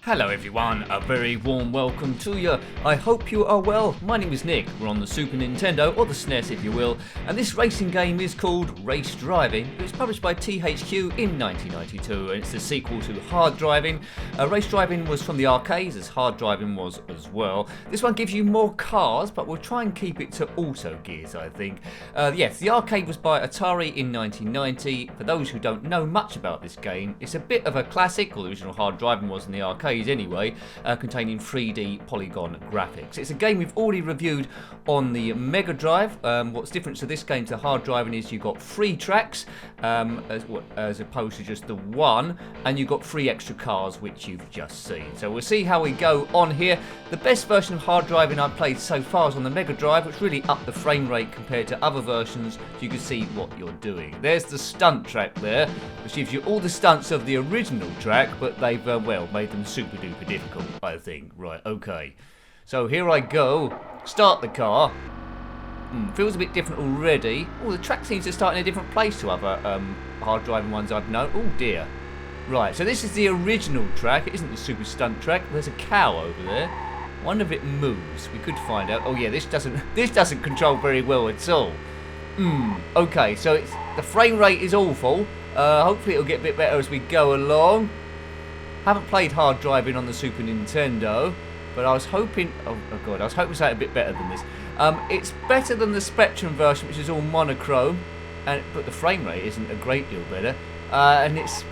Hello everyone, a very warm welcome to you. I hope you are well. My name is Nick. We're on the Super Nintendo, or the SNES if you will, and this racing game is called Race Driving. It was published by THQ in 1992, and it's the sequel to Hard Driving. Race Driving was from the arcades, as Hard Driving was as well. This one gives you more cars, but we'll try and keep it to auto gears, I think. Yes, the arcade was by ATARI in 1990. For those who don't know much about this game, it's a bit of a classic, or the original Hard Driving was in the arcade anyway, containing 3D Polygon graphics. It's a game we've already reviewed on the Mega Drive. What's different to this game to Hard Driving is you've got 3 tracks as opposed to just the one, and you've got 3 extra cars which you've just seen. So we'll see how we go on here. The best version of Hard Driving I've played so far is on the Mega Drive, which really upped the frame rate compared to other versions, so you can see what you're doing. There's the stunt track there, which gives you all the stunts of the original track, but they've well made them super duper difficult, I think. Right, okay. So here I go. Start the car. Feels a bit different already. Oh, the track seems to start in a different place to other Hard Driving ones I've known. Oh dear. Right, so this is the original track. It isn't the super stunt track. There's a cow over there. Wonder if it moves. We could find out. Oh yeah, this doesn't control very well at all. Okay, so the frame rate is awful. Hopefully it'll get a bit better as we go along. Haven't played Hard Driving on the Super Nintendo, but I was hoping, oh god, I was hoping something a bit better than this. It's better than the Spectrum version, which is all monochrome, but the frame rate isn't a great deal better. And it's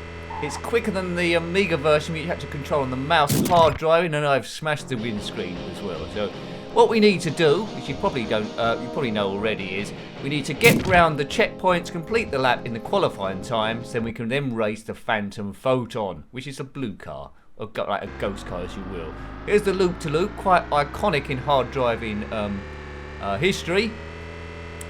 quicker than the Amiga version, which you had to control on the mouse. Hard Driving, and I've smashed the windscreen as well. So what we need to do, which you probably know already, is we need to get round the checkpoints, complete the lap in the qualifying times, then we can then race the Phantom Photon, which is a blue car, or like a ghost car as you will. Here's the loop-to-loop, quite iconic in Hard Driving history.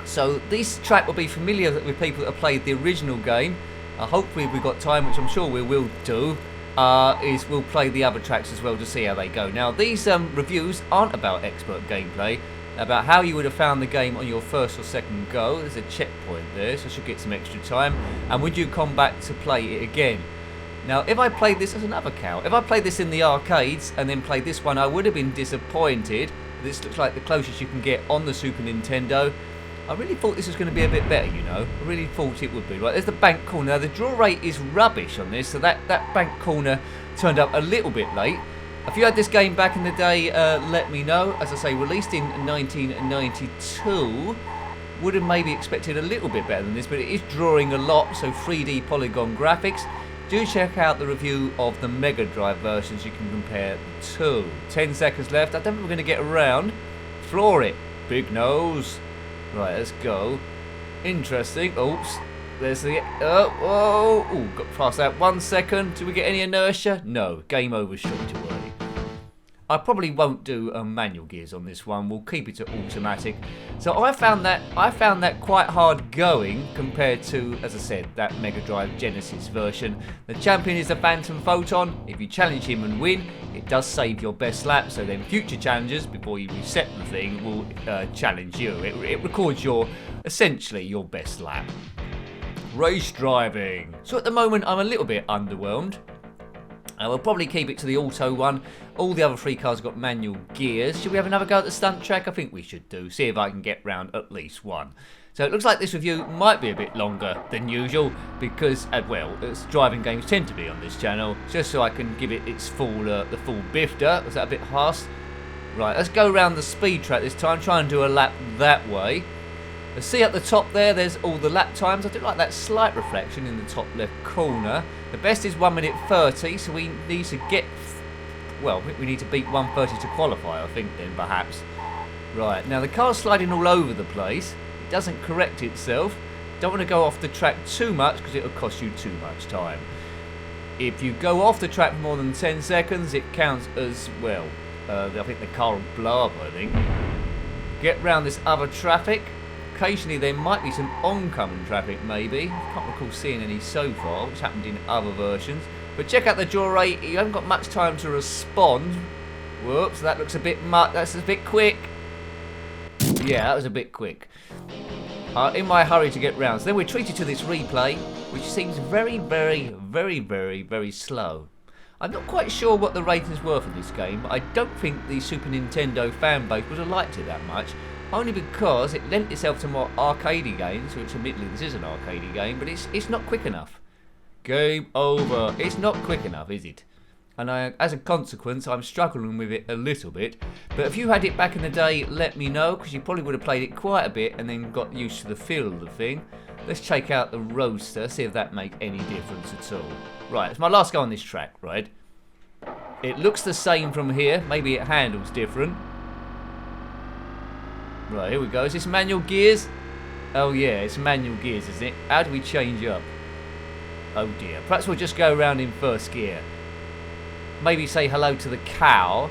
So this track will be familiar with people that have played the original game. Hopefully if we've got time, which I'm sure we will do, we'll play the other tracks as well to see how they go. Now these reviews aren't about expert gameplay, about how you would have found the game on your first or second go. There's a checkpoint there, so I should get some extra time. And would you come back to play it again? Now if I played this as another cow, if I played this in the arcades and then played this one, I would have been disappointed. This looks like the closest you can get on the Super Nintendo. I really thought this was going to be a bit better, you know. I really thought it would be. Right, there's the bank corner. Now, the draw rate is rubbish on this, so that bank corner turned up a little bit late. If you had this game back in the day, let me know. As I say, released in 1992. Would have maybe expected a little bit better than this, but it is drawing a lot, so 3D Polygon graphics. Do check out the review of the Mega Drive versions you can compare the two. 10 seconds left. I don't think we're going to get around. Floor it. Big nose. Right, let's go. Interesting. Oops. There's the... whoa. Ooh, got past that. 1 second. Do we get any inertia? No. Game over straight away. I probably won't do manual gears on this one. We'll keep it to automatic. So I found that quite hard going compared to, as I said, that Mega Drive Genesis version. The champion is the Phantom Photon. If you challenge him and win, it does save your best lap. So then future challengers, before you reset the thing, will challenge you. It records essentially your best lap. Race driving. So at the moment, I'm a little bit underwhelmed. We'll probably keep it to the auto one. All the other 3 cars have got manual gears. Should we have another go at the stunt track? I think we should do. See if I can get round at least one. So it looks like this review might be a bit longer than usual because, well, driving games tend to be on this channel. Just so I can give it its full, the full bifter. Was that a bit harsh? Right, let's go around the speed track this time. Try and do a lap that way. See at the top there's all the lap times. I do like that slight reflection in the top left corner. The best is 1 minute 30, so we need to get... Well, we need to beat 1:30 to qualify, I think, then, perhaps. Right, now the car's sliding all over the place. It doesn't correct itself. Don't want to go off the track too much, because it'll cost you too much time. If you go off the track for more than 10 seconds, it counts as, well, I think the car will blow up, I think. Get round this other traffic. Occasionally there might be some oncoming traffic, maybe. I can't recall seeing any so far, which happened in other versions. But check out the draw rate. You haven't got much time to respond. Whoops, that looks a bit that's a bit quick. Yeah, that was a bit quick. In my hurry to get round. So then we're treated to this replay, which seems very, very, very, very, very slow. I'm not quite sure what the ratings were for this game, but I don't think the Super Nintendo fan base would have liked it that much, only because it lent itself to more arcadey games, which admittedly this is an arcadey game, but it's not quick enough. Game over. It's not quick enough, is it? And as a consequence, I'm struggling with it a little bit. But if you had it back in the day, let me know, because you probably would have played it quite a bit and then got used to the feel of the thing. Let's check out the Roadster, see if that makes any difference at all. Right, it's my last go on this track, right? It looks the same from here. Maybe it handles different. Right, here we go. Is this manual gears? Oh yeah, it's manual gears, isn't it? How do we change up? Oh dear. Perhaps we'll just go around in first gear. Maybe say hello to the cow.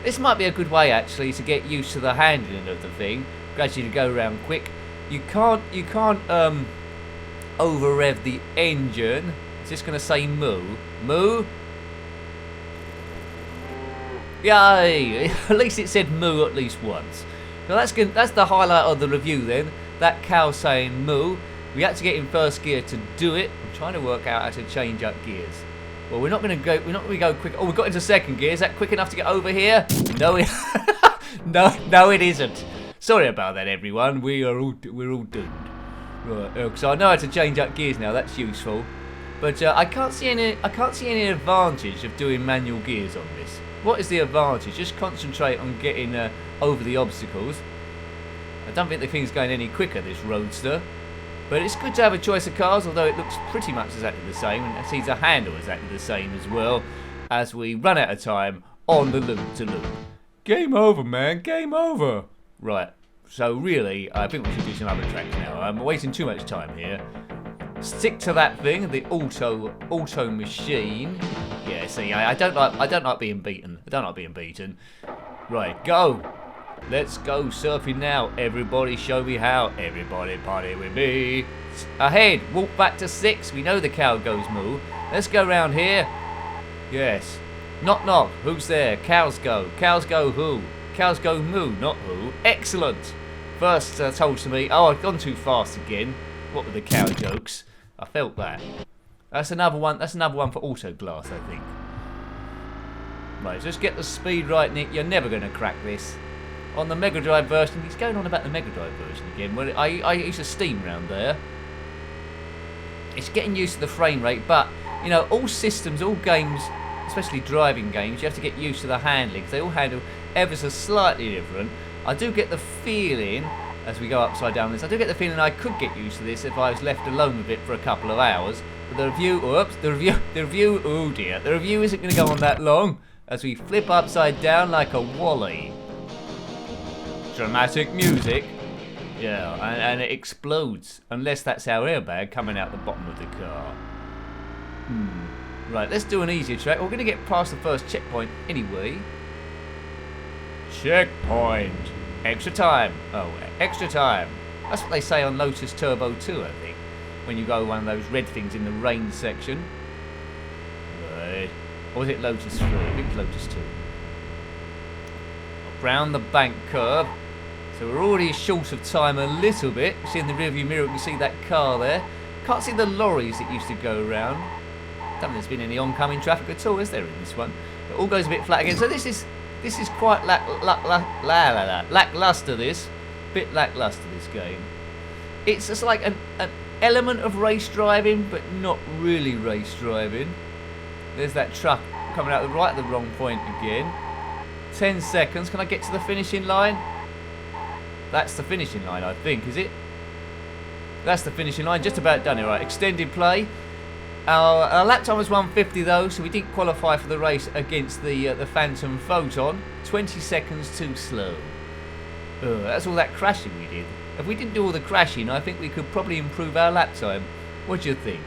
This might be a good way actually to get used to the handling of the thing. Gradually to go around quick. You can't over rev the engine. It's just gonna say moo. Moo? Yay! At least it said moo at least once. So that's good. That's the highlight of the review then. That cow saying moo. We had to get in first gear to do it. I'm trying to work out how to change up gears. Well, we're not going to go quick. Oh, we got into second gear. Is that quick enough to get over here? No, no, it isn't. Sorry about that, everyone. We're all doomed. Right. So I know how to change up gears now. That's useful. But I can't see any advantage of doing manual gears on this. What is the advantage? Just concentrate on getting over the obstacles. I don't think the thing's going any quicker, this Roadster. But it's good to have a choice of cars, although it looks pretty much exactly the same, and it seems to handle exactly the same as well, as we run out of time on the loop-to-loop. Game over, man, game over. Right, so really, I think we should do some other tracks now. I'm wasting too much time here. Stick to that thing, the auto machine. Yeah, see, I don't like being beaten. I don't like being beaten. Right, go. Let's go surfing now. Everybody show me how. Everybody party with me. Ahead. Walk back to 6. We know the cow goes moo. Let's go round here. Yes. Knock knock. Who's there? Cows go. Cows go who? Cows go moo, not who. Excellent. First told to me. Oh, I've gone too fast again. What were the cow jokes? I felt that. That's another one. That's another one for auto glass, I think. Right. Just get the speed right, Nick. You're never going to crack this. On the Mega Drive version, he's going on about the Mega Drive version again. Well, I used to steam around there. It's getting used to the frame rate, but you know, all systems, all games, especially driving games, you have to get used to the handling. They all handle ever so slightly different. I do get the feeling, as we go upside down this, I do get the feeling I could get used to this if I was left alone with it for a couple of hours. But the review, oh dear, the review isn't going to go on that long as we flip upside down like a wally. Dramatic music. Yeah, and it explodes. Unless that's our airbag coming out the bottom of the car. Right, let's do an easier track. We're going to get past the first checkpoint anyway. Checkpoint. Extra time. Oh, extra time. That's what they say on Lotus Turbo 2, I think. When you go one of those red things in the range section. Right. Or was it Lotus 3? I think it's Lotus 2. Round the bank curve. So we're already short of time a little bit. See in the rearview mirror, we can see that car there. Can't see the lorries that used to go around. Don't think there's been any oncoming traffic at all, is there, in this one? It all goes a bit flat again. So this is quite lackluster. This bit lackluster. This game. It's just like an element of race driving, but not really race driving. There's that truck coming out right at the wrong point again. 10 seconds. Can I get to the finishing line? That's the finishing line, I think, is it? That's the finishing line. Just about done it. Right, extended play. Our lap time was 150 though, so we didn't qualify for the race against the Phantom Photon. 20 seconds too slow. That's all that crashing we did. If we didn't do all the crashing, I think we could probably improve our lap time. What do you think?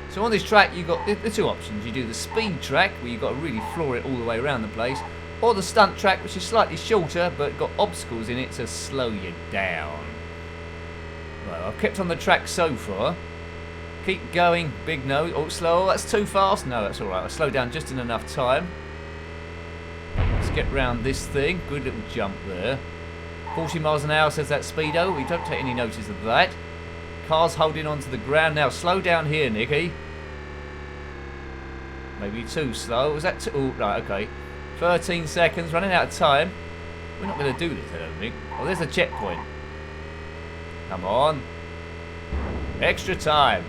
So on this track, you've got the two options. You do the speed track, where you've got to really floor it all the way around the place, or the stunt track, which is slightly shorter, but got obstacles in it to slow you down. Right, I've kept on the track so far. Keep going, big no. Oh, slow. That's too fast. No, that's all right. I'll slow down just in enough time. Let's get round this thing. Good little jump there. 40 miles an hour says that speedo. We don't take any notice of that. Car's holding onto the ground now. Slow down here, Nicky. Maybe too slow. Was that too... Oh, right, okay. 13 seconds, running out of time. We're not going to do this, I don't think. Oh, there's a checkpoint. Come on. Extra time.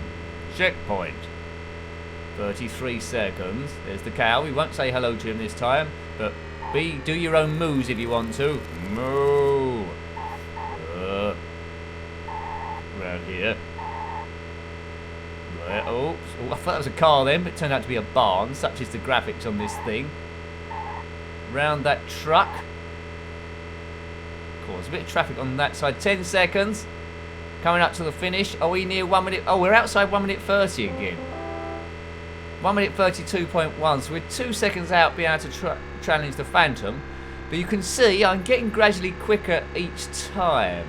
Checkpoint. 33 seconds. There's the cow. We won't say hello to him this time, but do your own moves if you want to. Moo. Around here. Right. Oh, I thought that was a car then, but it turned out to be a barn. Such is the graphics on this thing. Round that truck. Cause a bit of traffic on that side. 10 seconds. Coming up to the finish. Are we near 1 minute? Oh, we're outside 1 minute 30 again. 1 minute 32.1. So we're 2 seconds out being able to challenge the Phantom. But you can see I'm getting gradually quicker each time.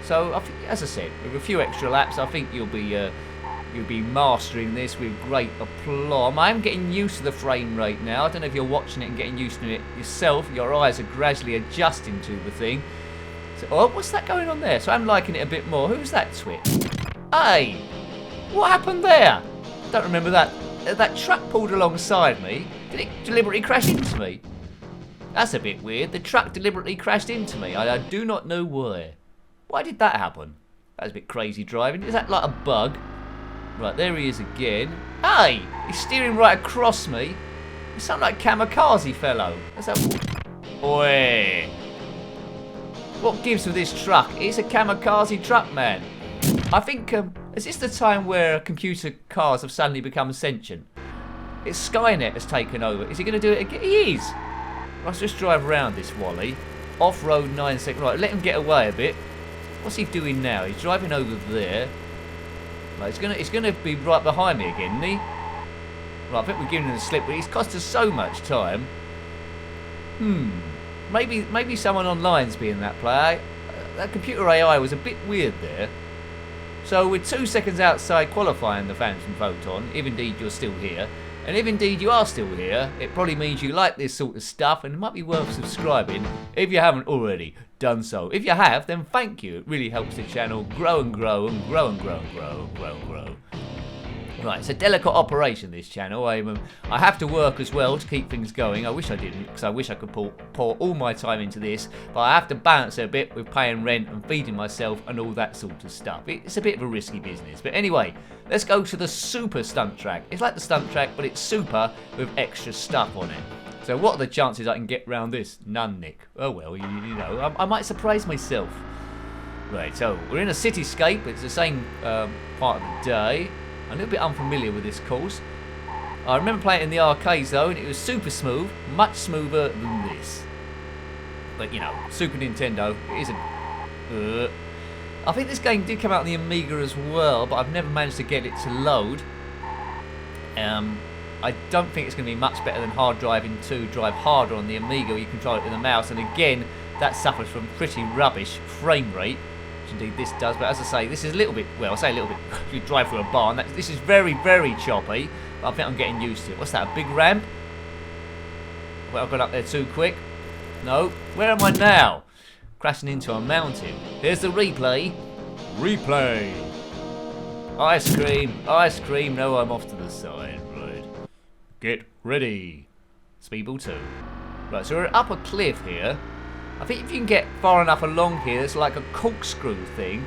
So, I think, as I said, with a few extra laps, I think you'll be mastering this with great aplomb. I am getting used to the frame rate now. I don't know if you're watching it and getting used to it yourself. Your eyes are gradually adjusting to the thing. So, oh, what's that going on there? So I'm liking it a bit more. Who's that twit? Hey! What happened there? I don't remember that. That truck pulled alongside me. Did it deliberately crash into me? That's a bit weird. The truck deliberately crashed into me. I do not know why. Why did that happen? That was a bit crazy driving. Is that like a bug? Right, there he is again. Hey! He's steering right across me. You sound like kamikaze fellow. That's that. Oi! What gives with this truck? It's a kamikaze truck, man. I think, is this the time where computer cars have suddenly become sentient? It's Skynet has taken over. Is he going to do it again? He is! Let's just drive around this Wally. Off-road 9 seconds. Right, let him get away a bit. What's he doing now? He's driving over there. Right, it's gonna be right behind me again, isn't he? Right, I think we're giving him a slip, but he's cost us so much time. Maybe someone online's being that player. That computer AI was a bit weird there. So we're 2 seconds outside qualifying the Phantom Photon, if indeed you're still here. And if indeed you are still here, it probably means you like this sort of stuff and it might be worth subscribing if you haven't already done so. If you have, then thank you. It really helps the channel grow and grow and grow and grow and grow and grow and grow. Right, it's a delicate operation, this channel. I have to work as well to keep things going. I wish I didn't, because I wish I could pour all my time into this. But I have to balance it a bit with paying rent and feeding myself and all that sort of stuff. It's a bit of a risky business. But anyway, let's go to the super stunt track. It's like the stunt track, but it's super with extra stuff on it. So what are the chances I can get round this? None, Nick. Oh well, you know, I might surprise myself. Right, so we're in a cityscape. It's the same part of the day. I'm a little bit unfamiliar with this course. I remember playing it in the arcades though, and it was super smooth, much smoother than this. But you know, Super Nintendo, it isn't. I think this game did come out on the Amiga as well, but I've never managed to get it to load. I don't think it's going to be much better than HARD DRIVIN 2 Drive Harder on the Amiga, where you control it with a mouse, and again, that suffers from pretty rubbish frame rate. Indeed this does, but as I say, this is a little bit, well I say a little bit, if you drive through a barn, this is very, very choppy, but I think I'm getting used to it. What's that, a big ramp? Well, I've gone up there too quick. No, where am I now? Crashing into a mountain. Here's the replay. Replay. Ice cream, no, I'm off to the side, right. Get ready. Speedball 2. Right, so we're up a cliff here. I think if you can get far enough along here, it's like a corkscrew thing,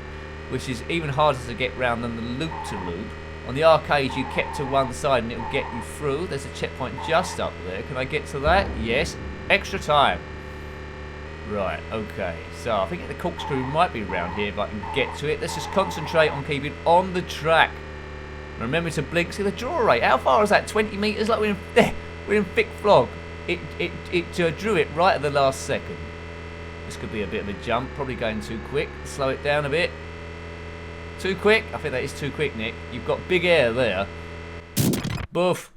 which is even harder to get round than the loop-to-loop. On the arcade, you kept to one side and it'll get you through. There's a checkpoint just up there. Can I get to that? Yes. Extra time. Right, okay. So I think the corkscrew might be around here if I can get to it. Let's just concentrate on keeping on the track. Remember to blink. See the draw rate. How far is that? 20 metres? Like we're in thick flog. It drew it right at the last second. This could be a bit of a jump, probably going too quick. Slow it down a bit. Too quick? I think that is too quick, Nick. You've got big air there. Boof.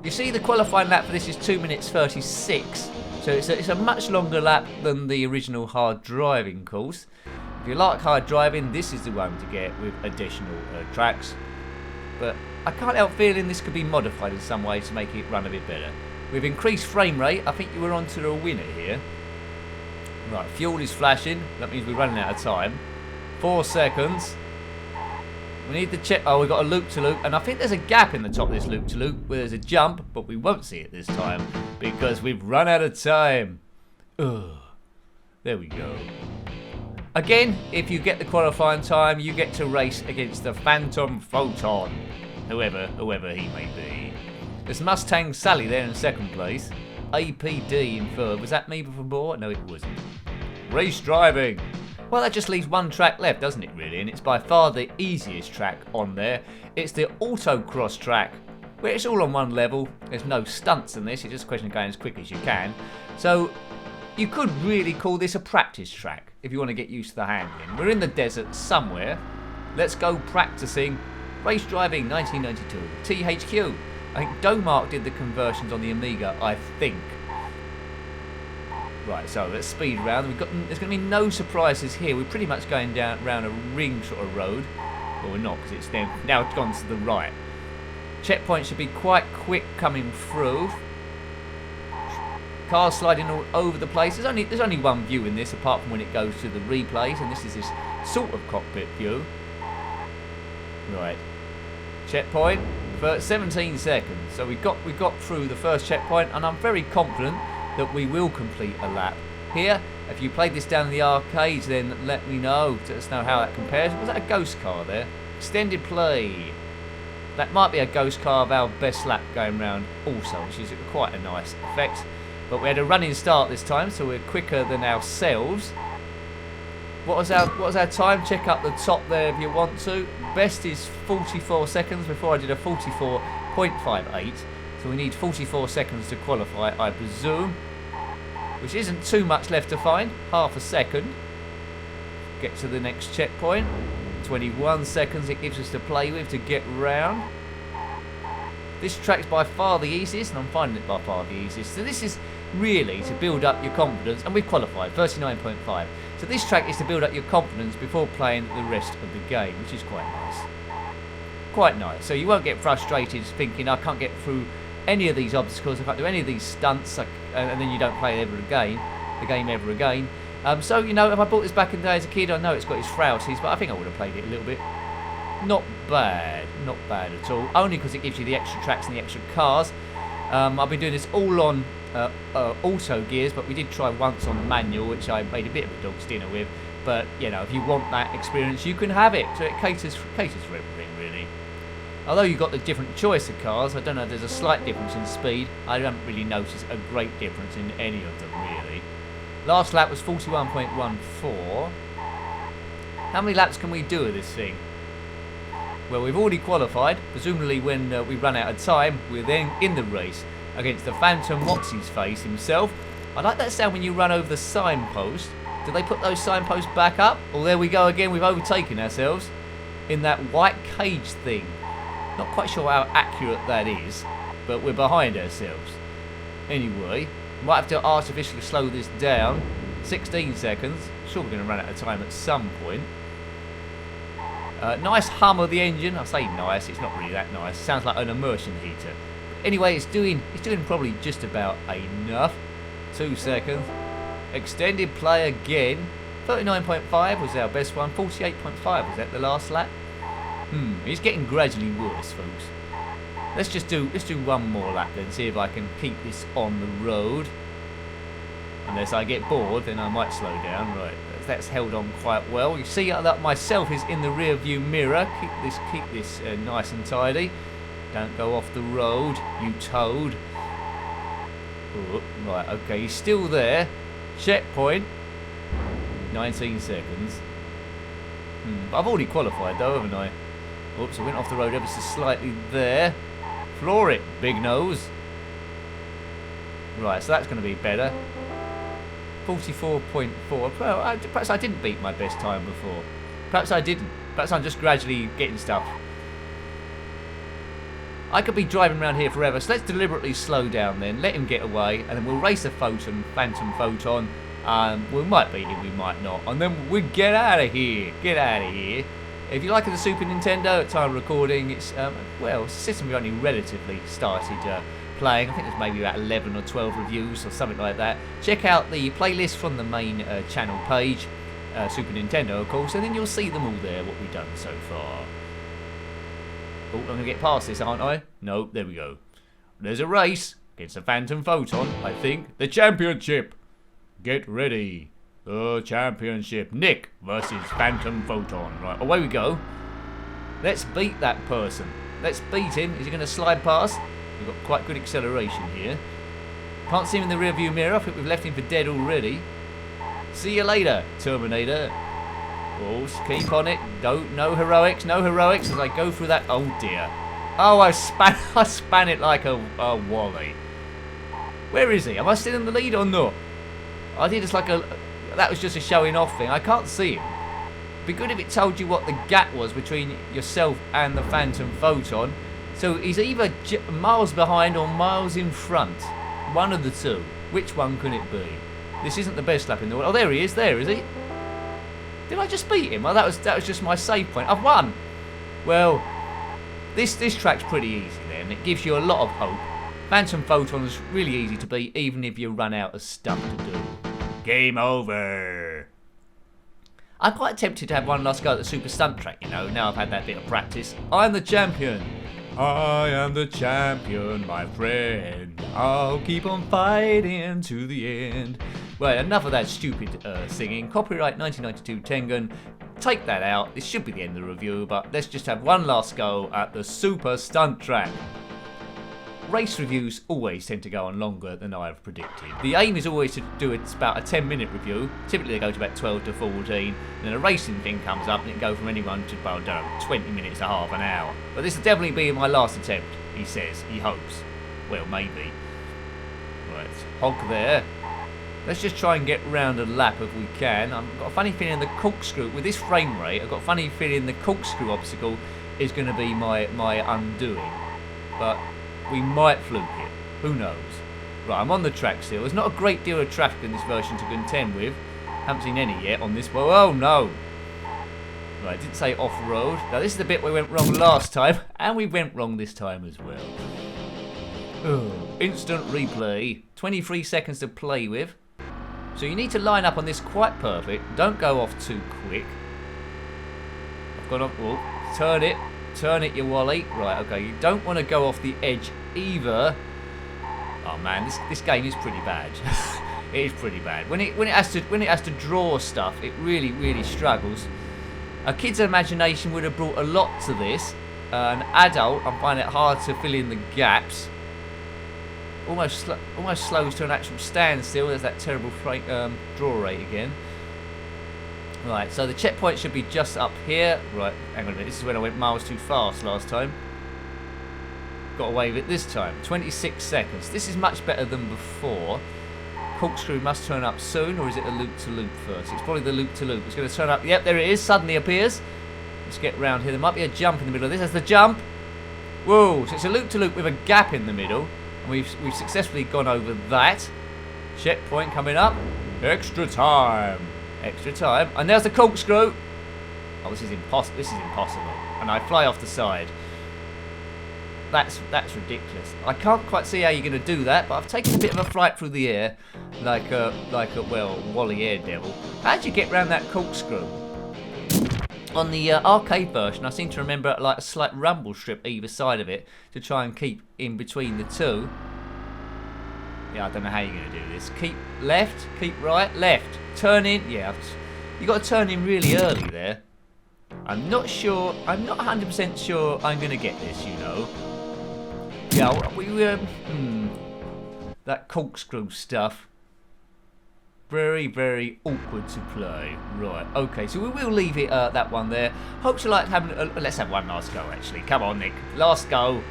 You see the qualifying lap for this is 2 minutes 36. So it's a much longer lap than the original HARD DRIVIN course. If you like HARD DRIVIN, this is the one to get with additional tracks. But I can't help feeling this could be modified in some way to make it run a bit better. With increased frame rate, I think you were onto a winner here. Right, fuel is flashing. That means we're running out of time. 4 seconds. We need the check. Oh, we've got a loop-to-loop, and I think there's a gap in the top of this loop-to-loop where there's a jump, but we won't see it this time because we've run out of time. Ugh. There we go. Again, if you get the qualifying time, you get to race against the Phantom Photon, whoever he may be. There's Mustang Sally there in second place. APD in third. Was that me before? No, it wasn't. Race driving. Well, that just leaves one track left, doesn't it, really? And it's by far the easiest track on there. It's the autocross track, where it's all on one level. There's no stunts in this. It's just a question of going as quick as you can. So you could really call this a practice track if you want to get used to the handling. We're in the desert somewhere. Let's go practicing race driving 1992. THQ. I think Domark did the conversions on the Amiga, I think. Right, so let's speed round. There's going to be no surprises here. We're pretty much going down around a ring sort of road. Well, we're not, because it's now gone to the right. Checkpoint should be quite quick coming through. Cars sliding all over the place. There's only one view in this, apart from when it goes to the replays, and this is this sort of cockpit view. Right. Checkpoint for 17 seconds. So we got through the first checkpoint, and I'm very confident that we will complete a lap here. If you played this down in the arcades, then let me know. Let us know how that compares. Was that a ghost car there? Extended play. That might be a ghost car of our best lap going round also, which is quite a nice effect. But we had a running start this time, so we're quicker than ourselves. What was our time? Check up the top there if you want to. Best is 44 seconds. Before I did a 44.58. So we need 44 seconds to qualify, I presume. Which isn't too much left to find. Half a second. Get to the next checkpoint. 21 seconds it gives us to play with to get round. This track's by far the easiest, and I'm finding it by far the easiest. So this is really to build up your confidence, and we've qualified, 39.5. So this track is to build up your confidence before playing the rest of the game, which is quite nice. Quite nice. So you won't get frustrated thinking, I can't get through any of these obstacles, I can't do any of these stunts, and then you don't play the game ever again. So, you know, if I bought this back in the day as a kid, I know it's got its frailties, but I think I would have played it a little bit. Not bad at all. Only because it gives you the extra tracks and the extra cars. I've been doing this all on auto gears, but we did try once on manual, which I made a bit of a dog's dinner with. But, you know, if you want that experience, you can have it. So it caters for everything, really. Although you've got the different choice of cars, I don't know if there's a slight difference in speed. I haven't really noticed a great difference in any of them, really. Last lap was 41.14. How many laps can we do of this thing? Well, we've already qualified. Presumably when we run out of time, we're then in the race against the Phantom What's-His-Face himself. I like that sound when you run over the signpost. Did they put those signposts back up? Well, there we go again. We've overtaken ourselves in that white cage thing. Not quite sure how accurate that is, but we're behind ourselves. Anyway, might have to artificially slow this down. 16 seconds. Sure we're going to run out of time at some point. Nice hum of the engine. I say nice, it's not really that nice. Sounds like an immersion heater. Anyway, it's doing probably just about enough. 2 seconds. Extended play again. 39.5 was our best one. 48.5 was that the last lap. It's getting gradually worse, folks. Let's do one more lap then, see if I can keep this on the road. Unless I get bored, then I might slow down. Right, that's held on quite well. You see that myself is in the rear view mirror. Keep this nice and tidy. Don't go off the road, you toad. Oh, right, okay, he's still there. Checkpoint. 19 seconds. I've already qualified though, haven't I? Oops, I went off the road ever so slightly there. Floor it, big nose. Right, so that's going to be better. 44.4. Well, perhaps I didn't beat my best time before. Perhaps I didn't. Perhaps I'm just gradually getting stuff. I could be driving around here forever, so let's deliberately slow down then. Let him get away, and then we'll race a Phantom Photon. We might beat him, we might not. And then we'll get out of here. Get out of here. If you like the Super Nintendo at time of recording, it's, well, it's a system we only relatively started playing. I think there's maybe about 11 or 12 reviews or something like that. Check out the playlist from the main channel page, Super Nintendo, of course, and then you'll see them all there, what we've done so far. Oh, I'm going to get past this, aren't I? No, there we go. There's a race against the Phantom Photon, I think. The championship. Get ready. The championship. Nick versus Phantom Photon. Right, away we go. Let's beat that person. Let's beat him. Is he going to slide past? We've got quite good acceleration here. Can't see him in the rearview mirror. I think we've left him for dead already. See you later, Terminator. Oh, keep on it. No heroics, no heroics as I go through that. Oh dear. Oh, I span it like a wally. Where is he? Am I still in the lead or not? I did just like that was just a showing off thing. I can't see him. It'd be good if it told you what the gap was between yourself and the Phantom Photon. So he's either miles behind or miles in front. One of the two. Which one can it be? This isn't the best lap in the world. Oh, there he is. There is he. Did I just beat him? Oh, that was just my save point. I've won. Well, this track's pretty easy then. It gives you a lot of hope. Phantom Photon is really easy to beat, even if you run out of stuff to do. Game over. I'm quite tempted to have one last go at the super stunt track, you know, now I've had that bit of practice. I'm the champion. I am the champion, my friend. I'll keep on fighting to the end. Right, enough of that stupid singing. Copyright 1992 Tengen. Take that out. This should be the end of the review, but let's just have one last go at the super stunt track. Race reviews always tend to go on longer than I've predicted. The aim is always to do about a 10-minute review. Typically they go to about 12 to 14. And then a racing thing comes up and it can go from anyone to, well, I don't know, 20 minutes to half an hour. But this will definitely be my last attempt, he says. He hopes. Well, maybe. Right, hog there. Let's just try and get round a lap if we can. I've got a funny feeling the corkscrew, with this frame rate, I've got a funny feeling the corkscrew obstacle is going to be my undoing. But we might fluke it. Who knows? Right, I'm on the track still. There's not a great deal of traffic in this version to contend with. Haven't seen any yet on this. Oh, no. Right, didn't say off-road. Now, this is the bit where we went wrong last time. And we went wrong this time as well. Oh, instant replay. 23 seconds to play with. So you need to line up on this quite perfect. Don't go off too quick. I've gone off. Oh, turn it. Turn it, you wally. Right, okay. You don't want to go off the edge either. Oh man, this game is pretty bad. It is pretty bad. When it has to draw stuff, it really struggles. A kid's imagination would have brought a lot to this. An adult, I find it hard to fill in the gaps. Almost slows to an actual standstill. There's that terrible draw rate again. Right, so the checkpoint should be just up here. Right, hang on a minute. This is when I went miles too fast last time. Got away with it this time. 26 seconds. This is much better than before. Corkscrew must turn up soon, or is it a loop-to-loop first? It's probably the loop-to-loop. It's going to turn up. Yep, there it is. Suddenly appears. Let's get round here. There might be a jump in the middle of this. That's the jump. Whoa, so it's a loop-to-loop with a gap in the middle. And we've successfully gone over that. Checkpoint coming up. Extra time. Extra time. And there's the corkscrew. Oh, this is impossible. This is impossible. And I fly off the side. That's ridiculous. I can't quite see how you're going to do that, but I've taken a bit of a flight through the air, like a well, Wally Airedevil. How'd you get around that corkscrew? On the arcade version, I seem to remember like a slight rumble strip either side of it to try and keep in between the two. Yeah, I don't know how you're going to do this. Keep left, keep right, left. Turn in. Yeah, you got to turn in really early there. I'm not sure. I'm not 100% sure I'm going to get this, you know. Yeah, we that corkscrew stuff. Very awkward to play. Right, okay, so we will leave it that one there. Hope you liked having let's have one last go actually. Come on, Nick. Last go.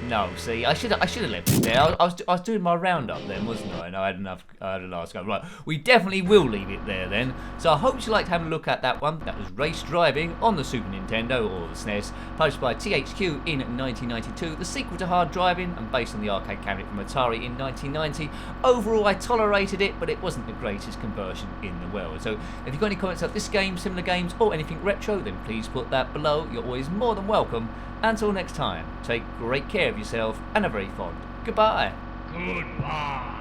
No, see, I should have left it there. I was doing my roundup then, wasn't I? And I had a last go. Right, we definitely will leave it there then. So I hope you liked having a look at that one. That was Race Driving on the Super Nintendo or the SNES, published by THQ in 1992. The sequel to Hard Driving and based on the arcade cabinet from Atari in 1990. Overall, I tolerated it, but it wasn't the greatest conversion in the world. So if you've got any comments about this game, similar games, or anything retro, then please put that below. You're always more than welcome. Until next time, take great care of yourself and a very fond goodbye. Goodbye.